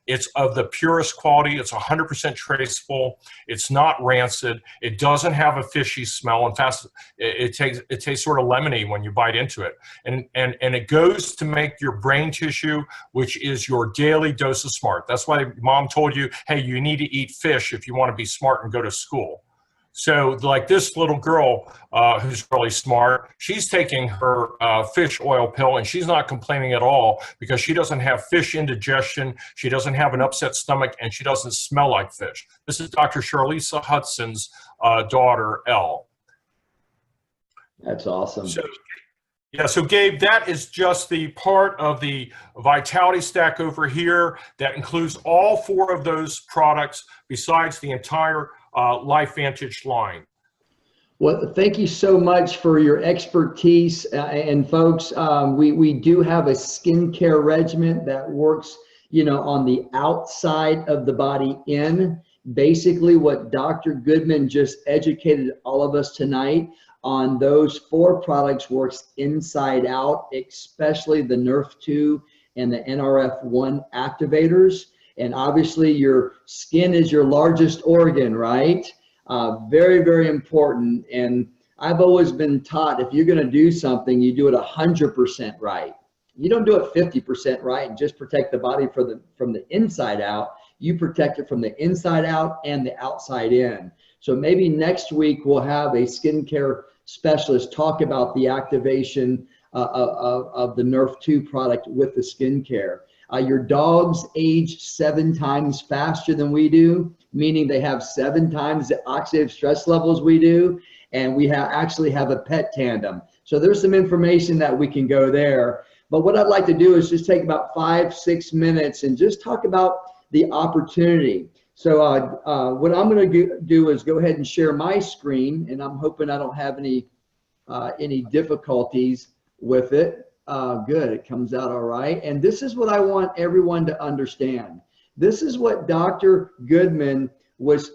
It's of the purest quality. It's 100% traceable. It's not rancid. It doesn't have a fishy smell. In fact, it tastes sort of lemony when you bite into it. And it goes to make your brain tissue, which is your daily dose of smart. That's why mom told you, hey, you need to eat fish if you want to be smart and go to school. So like this little girl who's really smart, she's taking her fish oil pill and she's not complaining at all because she doesn't have fish indigestion, she doesn't have an upset stomach, and she doesn't smell like fish. This is Dr. Charlisa Hudson's daughter, Elle. That's awesome. So Gabe, that is just the part of the vitality stack over here that includes all 4 of those products besides the entire LifeVantage line. Well, thank you so much for your expertise. And folks, we do have a skincare regimen that works, you know, on the outside of the body in. Basically what Dr. Goodman just educated all of us tonight on, those 4 products works inside out, especially the NRF2 and the NRF1 activators. And obviously your skin is your largest organ, right? Very, very important. And I've always been taught if you're going to do something, you do it 100% right. You don't do it 50% right and just protect the body from the inside out. You protect it from the inside out and the outside in. So maybe next week we'll have a skincare specialist talk about the activation of the NRF2 product with the skincare. Your dogs age 7 times faster than we do, meaning they have 7 times the oxidative stress levels we do, and we actually have a pet tandem. So there's some information that we can go there. But what I'd like to do is just take about 5-6 minutes and just talk about the opportunity. So what I'm going to do is go ahead and share my screen, and I'm hoping I don't have any difficulties with it. Good, it comes out all right. And this is what I want everyone to understand. This is what Dr. Goodman was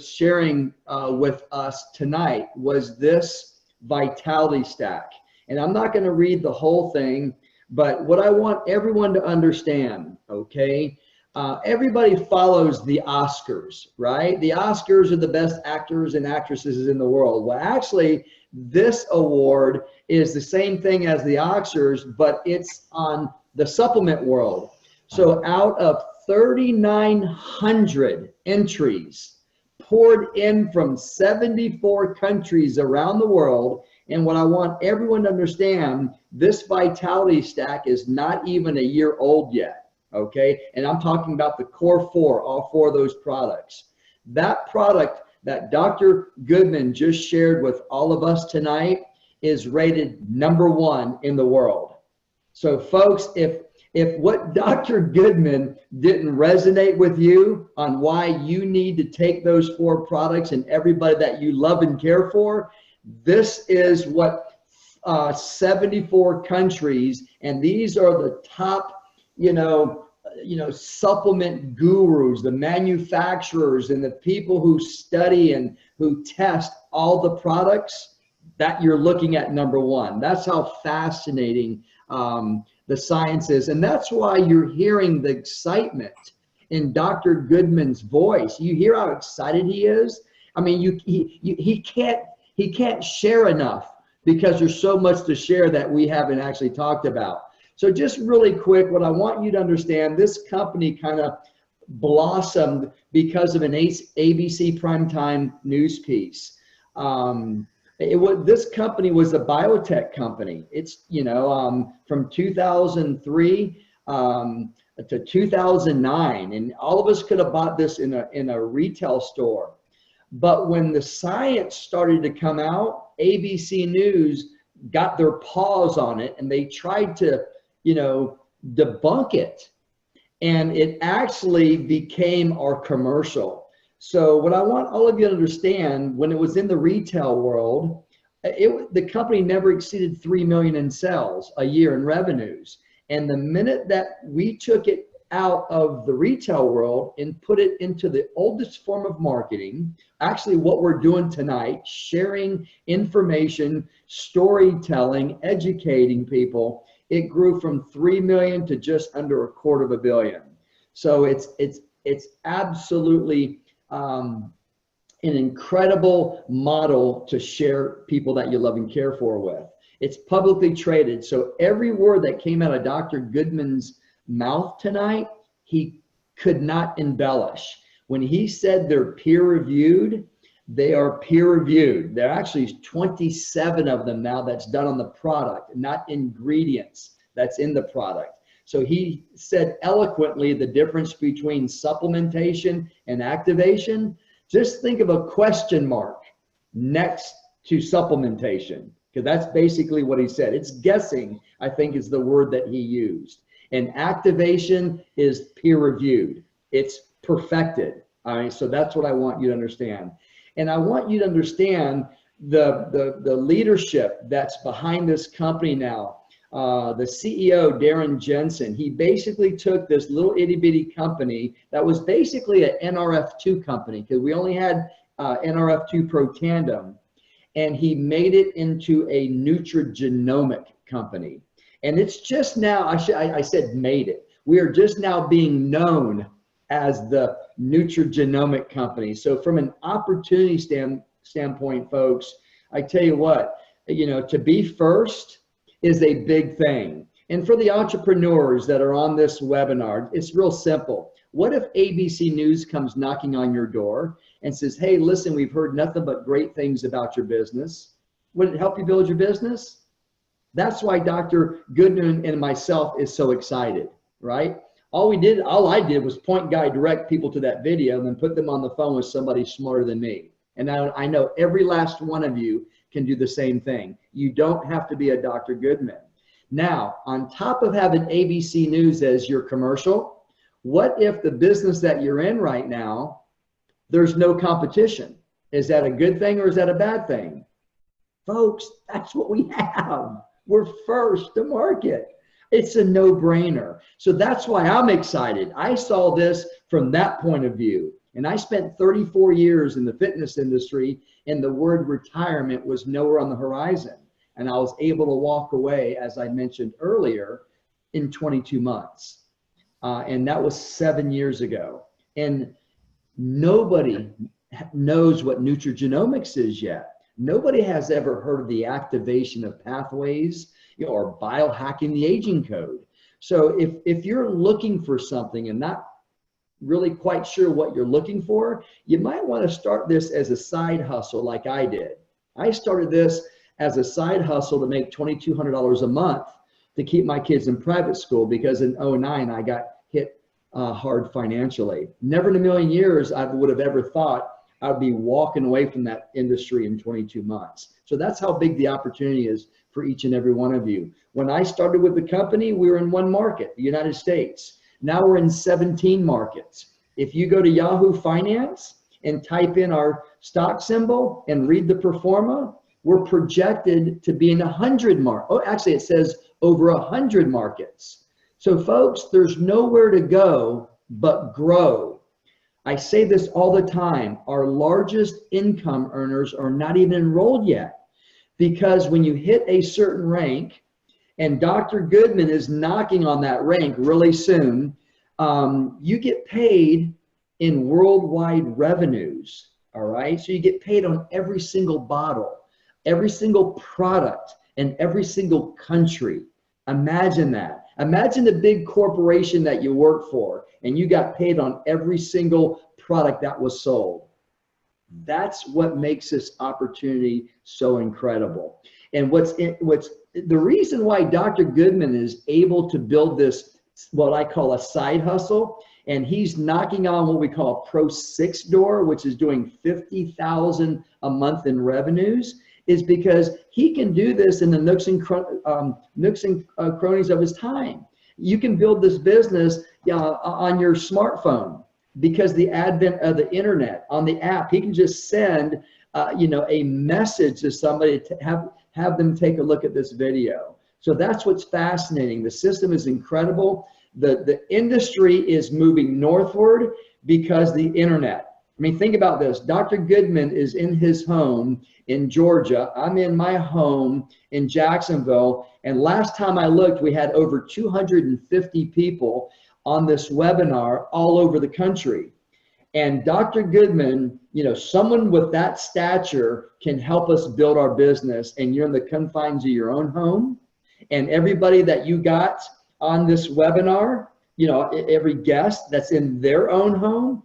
sharing with us tonight, was this vitality stack. And I'm not going to read the whole thing, but what I want everyone to understand, okay? Everybody follows the Oscars, right? The Oscars are the best actors and actresses in the world. Well, actually, this award is the same thing as the Oscars, but it's on the supplement world. So out of 3,900 entries poured in from 74 countries around the world, and what I want everyone to understand, this vitality stack is not even a year old yet, okay? And I'm talking about the core 4, all 4 of those products. That product that Dr. Goodman just shared with all of us tonight is rated #1 in the world. So folks, if If what Dr. Goodman didn't resonate with you on why you need to take those 4 products and everybody that you love and care for, this is what 74 countries, and these are the top, supplement gurus, the manufacturers, and the people who study and who test all the products that you're looking at. Number 1, that's how fascinating the science is, and that's why you're hearing the excitement in Dr. Goodman's voice. You hear how excited he is. I mean, he can't share enough because there's so much to share that we haven't actually talked about. So just really quick, what I want you to understand, this company kind of blossomed because of an ABC primetime news piece. This company was a biotech company. It's, from 2003 to 2009, and all of us could have bought this in a retail store. But when the science started to come out, ABC News got their paws on it, and they tried to, debunk it. And it actually became our commercial. So what I want all of you to understand, when it was in the retail world, the company never exceeded 3 million in sales a year in revenues. And the minute that we took it out of the retail world and put it into the oldest form of marketing, actually what we're doing tonight, sharing information, storytelling, educating people, it grew from 3 million to just under $250 million. So it's absolutely an incredible model to share people that you love and care for with. It's publicly traded. So every word that came out of Dr. Goodman's mouth tonight, he could not embellish. When he said they're peer reviewed, they are peer reviewed. There are actually 27 of them now that's done on the product, not ingredients that's in the product. So he said eloquently the difference between supplementation and activation. Just think of a question mark next to supplementation, because that's basically what he said. It's guessing, I think, is the word that he used. And activation is peer reviewed. It's perfected. All right, so that's what I want you to understand. And I want you to understand the leadership that's behind this company now. The CEO, Darren Jensen, he basically took this little itty bitty company that was basically an NRF2 company, because we only had NRF2 Pro Tandem, and he made it into a nutrigenomic company. And it's just now, I said made it. We are just now being known as the nutrigenomic company. So from an opportunity standpoint, folks, I tell you what, to be first is a big thing. And for the entrepreneurs that are on this webinar, it's real simple. What if ABC News comes knocking on your door and says, hey, listen, we've heard nothing but great things about your business. Would it help you build your business? That's why Dr. Goodman and myself is so excited, right? All I did was point guide direct people to that video and then put them on the phone with somebody smarter than me. And I know every last one of you can do the same thing. You don't have to be a Dr. Goodman. Now, on top of having ABC News as your commercial, what if the business that you're in right now, there's no competition? Is that a good thing or is that a bad thing? Folks, that's what we have. We're first to market. It's a no-brainer. So that's why I'm excited. I saw this from that point of view. And I spent 34 years in the fitness industry, and the word retirement was nowhere on the horizon. And I was able to walk away, as I mentioned earlier, in 22 months. And that was 7 years ago. And nobody knows what nutrigenomics is yet. Nobody has ever heard of the activation of pathways, or biohacking the aging code. So if you're looking for something and not really quite sure what you're looking for, you might want to start this as a side hustle like I did. I started this as a side hustle to make $2,200 a month to keep my kids in private school, because in 2009 I got hit hard financially. Never in a million years I would have ever thought I'd be walking away from that industry in 22 months. So that's how big the opportunity is for each and every one of you. When I started with the company, we were in one market, the United States. Now we're in 17 markets. If you go to Yahoo Finance and type in our stock symbol and read the pro forma, we're projected to be in 100 markets. Oh, actually it says over 100 markets. So folks, there's nowhere to go but grow. I say this all the time. Our largest income earners are not even enrolled yet, because when you hit a certain rank, and Dr. Goodman is knocking on that rank really soon, you get paid in worldwide revenues, all right? So you get paid on every single bottle, every single product, and every single country. Imagine that. Imagine the big corporation that you work for, and you got paid on every single product that was sold. That's what makes this opportunity so incredible. And what's the reason why Dr. Goodman is able to build this, what I call a side hustle, and he's knocking on what we call a Pro 6 door, which is doing $50,000 a month in revenues, is because he can do this in the nooks and crannies of his time. You can build this business on your smartphone, because the advent of the internet, on the app, he can just send a message to somebody to have them take a look at this video. So that's what's fascinating. The system is incredible. The industry is moving northward because the internet. I mean, think about this. Dr. Goodman is in his home in Georgia. I'm in my home in Jacksonville. And last time I looked, we had over 250 people on this webinar all over the country. And Dr. Goodman, someone with that stature can help us build our business, and you're in the confines of your own home. And everybody that you got on this webinar, every guest that's in their own home,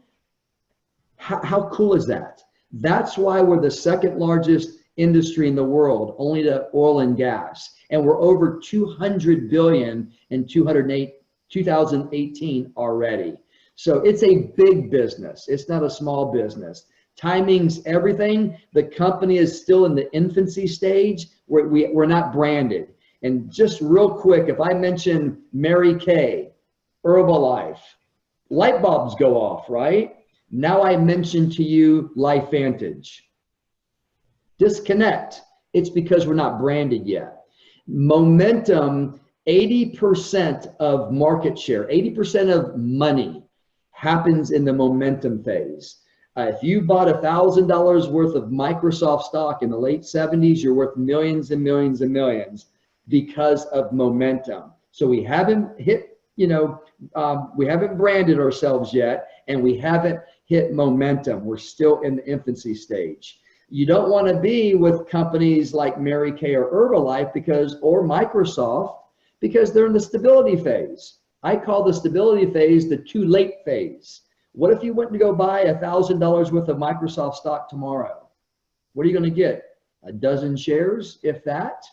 how cool is that? That's why we're the second largest industry in the world, only to oil and gas. And we're over 200 billion in 2018 already. So it's a big business. It's not a small business. Timing's everything. The company is still in the infancy stage. We're not branded. And just real quick, if I mention Mary Kay, Herbalife, light bulbs go off, right? Now I mention to you LifeVantage. Disconnect. It's because we're not branded yet. Momentum, 80% of market share, 80% of money happens in the momentum phase. If you bought $1,000 worth of Microsoft stock in the late 70s, you're worth millions and millions and millions because of momentum. So we haven't hit, we haven't branded ourselves yet, and we haven't hit momentum. We're still in the infancy stage. You don't want to be with companies like Mary Kay or Herbalife or Microsoft, because they're in the stability phase. I call the stability phase the too late phase. What if you went to go buy $1,000 worth of Microsoft stock tomorrow? What are you going to get? A dozen shares, if that?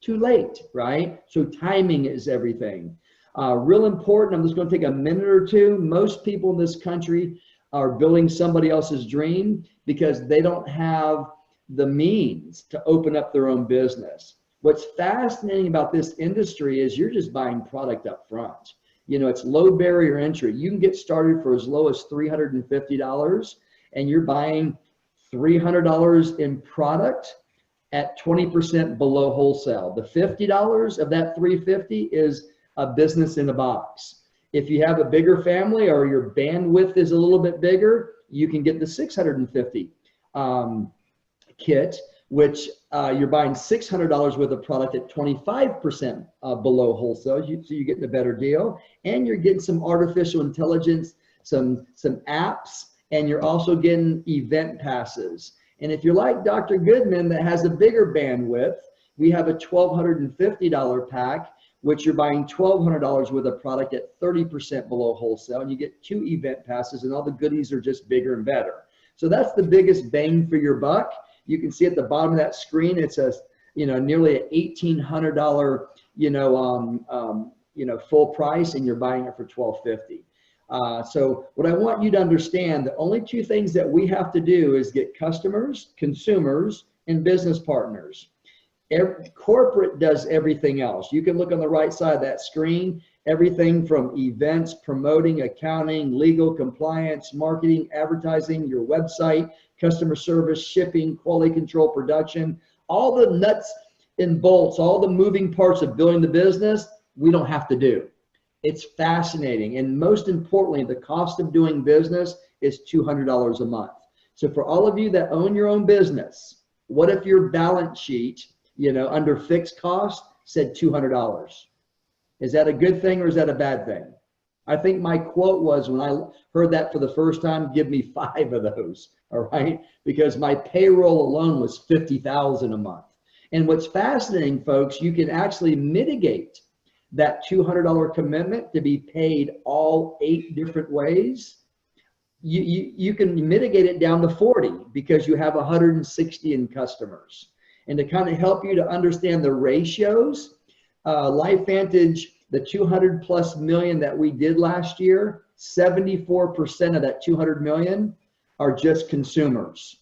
Too late, right? So timing is everything. Real important. I'm just going to take a minute or two. Most people in this country are building somebody else's dream because they don't have the means to open up their own business. What's fascinating about this industry is you're just buying product up front. It's low barrier entry. You can get started for as low as $350, and you're buying $300 in product at 20% below wholesale. The $50 of that $350 is a business in a box. If you have a bigger family or your bandwidth is a little bit bigger, you can get the 650 kit, which you're buying $600 worth of product at 25% below wholesale. So you're getting a better deal, and you're getting some artificial intelligence, some apps, and you're also getting event passes. And if you're like Dr. Goodman that has a bigger bandwidth, we have a $1,250 pack, which you're buying $1,200 worth of product at 30% below wholesale, and you get 2 event passes, and all the goodies are just bigger and better. So that's the biggest bang for your buck. You can see at the bottom of that screen, it says, nearly an $1,800, full price, and you're buying it for $1,250. So what I want you to understand, the only two things that we have to do is get customers, consumers, and business partners. Corporate does everything else. You can look on the right side of that screen, everything from events, promoting, accounting, legal, compliance, marketing, advertising, your website, customer service, shipping, quality control, production, all the nuts and bolts, all the moving parts of building the business, we don't have to do. It's fascinating. And most importantly, the cost of doing business is $200 a month. So for all of you that own your own business, what if your balance sheet, under fixed cost said $200? Is that a good thing or is that a bad thing? I think my quote was, when I heard that for the first time, give me 5 of those, all right? Because my payroll alone was $50,000 a month. And what's fascinating, folks, you can actually mitigate that $200 commitment to be paid all 8 different ways. You can mitigate it down to 40 because you have 160 in customers. And to kind of help you to understand the ratios, LifeVantage, the 200+ million that we did last year, 74% of that 200 million are just consumers.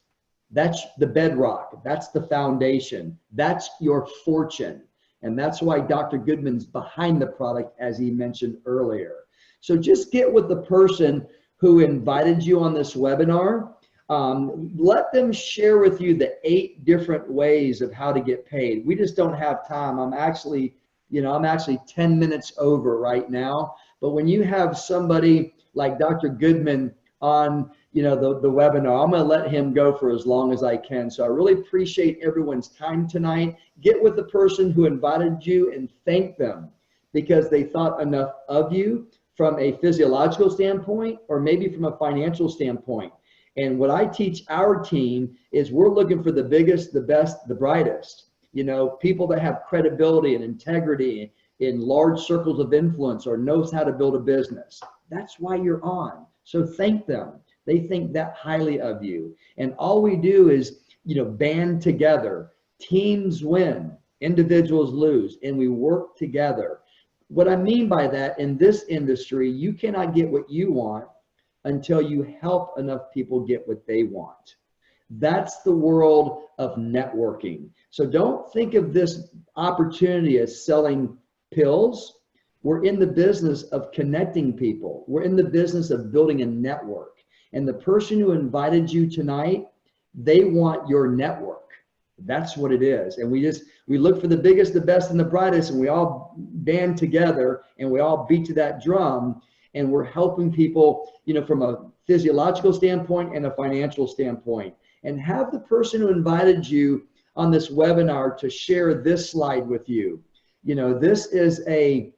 That's the bedrock. That's the foundation. That's your fortune. And that's why Dr. Goodman's behind the product, as he mentioned earlier. So just get with the person who invited you on this webinar. Let them share with you the 8 different ways of how to get paid. We just don't have time. I'm actually 10 minutes over right now. But when you have somebody like Dr. Goodman on, the webinar, I'm going to let him go for as long as I can. So I really appreciate everyone's time tonight. Get with the person who invited you and thank them because they thought enough of you from a physiological standpoint or maybe from a financial standpoint. And what I teach our team is we're looking for the biggest, the best, the brightest, people that have credibility and integrity in large circles of influence or knows how to build a business. That's why you're on. So thank them. They think that highly of you. And all we do is, band together. Teams win, individuals lose, and we work together. What I mean by that, in this industry, you cannot get what you want until you help enough people get what they want. That's the world of networking. So don't think of this opportunity as selling pills. We're in the business of connecting people. We're in the business of building a network. And the person who invited you tonight, they want your network. That's what it is. And we look for the biggest, the best, and the brightest, and we all band together and we all beat to that drum. And we're helping people, from a physiological standpoint and a financial standpoint. And have the person who invited you on this webinar to share this slide with you. This is a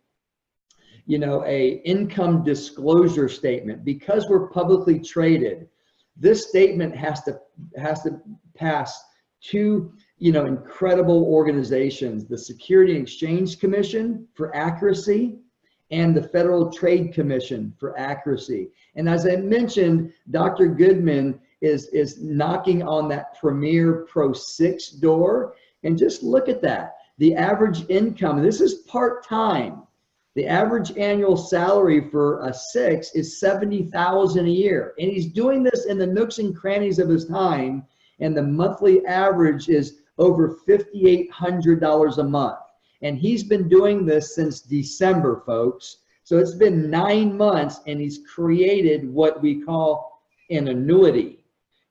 income disclosure statement. Because we're publicly traded, this statement has to pass 2 incredible organizations, the Securities and Exchange Commission for accuracy and the Federal Trade Commission for accuracy. And as I mentioned, Dr. Goodman is knocking on that Premier Pro 6 door. And just look at that. The average income, this is part-time. The average annual salary for a 6 is $70,000 a year. And he's doing this in the nooks and crannies of his time. And the monthly average is over $5,800 a month. And he's been doing this since December, folks. So it's been 9 months and he's created what we call an annuity.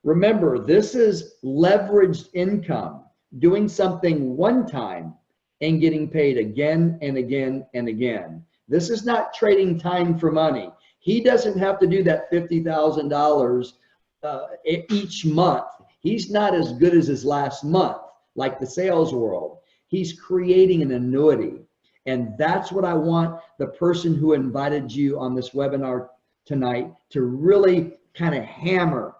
Remember, this is leveraged income, doing something one time and getting paid again and again and again. This is not trading time for money. He doesn't have to do that $50,000 each month. He's not as good as his last month, like the sales world. He's creating an annuity. And that's what I want the person who invited you on this webinar tonight to really kind of hammer.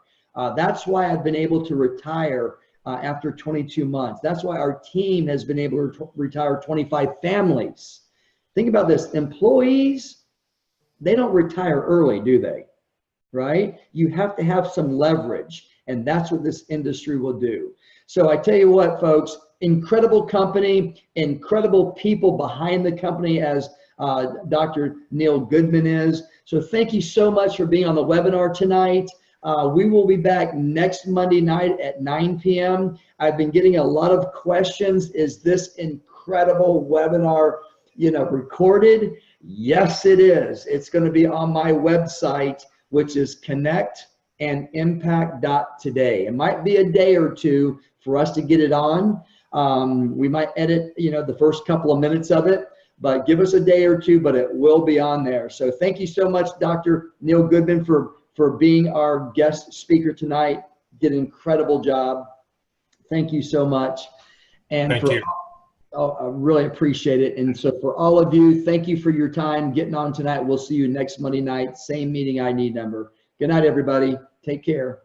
That's why I've been able to retire after 22 months. That's why our team has been able to retire 25 families. Think about this. Employees, they don't retire early, do they? Right? You have to have some leverage. And that's what this industry will do. So I tell you what, folks, incredible company, incredible people behind the company, as Dr. Neil Goodman is. So thank you so much for being on the webinar tonight. We will be back next Monday night at 9 p.m. I've been getting a lot of questions. Is this incredible webinar, recorded? Yes, it is. It's going to be on my website, which is connectandimpact.today. It might be a day or two for us to get it on. We might edit, the first couple of minutes of it, but give us a day or two, but it will be on there. So thank you so much, Dr. Neil Goodman, for being our guest speaker tonight. Did an incredible job. Thank you so much. And thank you. Oh, I really appreciate it. And so for all of you, thank you for your time getting on tonight. We'll see you next Monday night, same meeting ID number. Good night, everybody. Take care.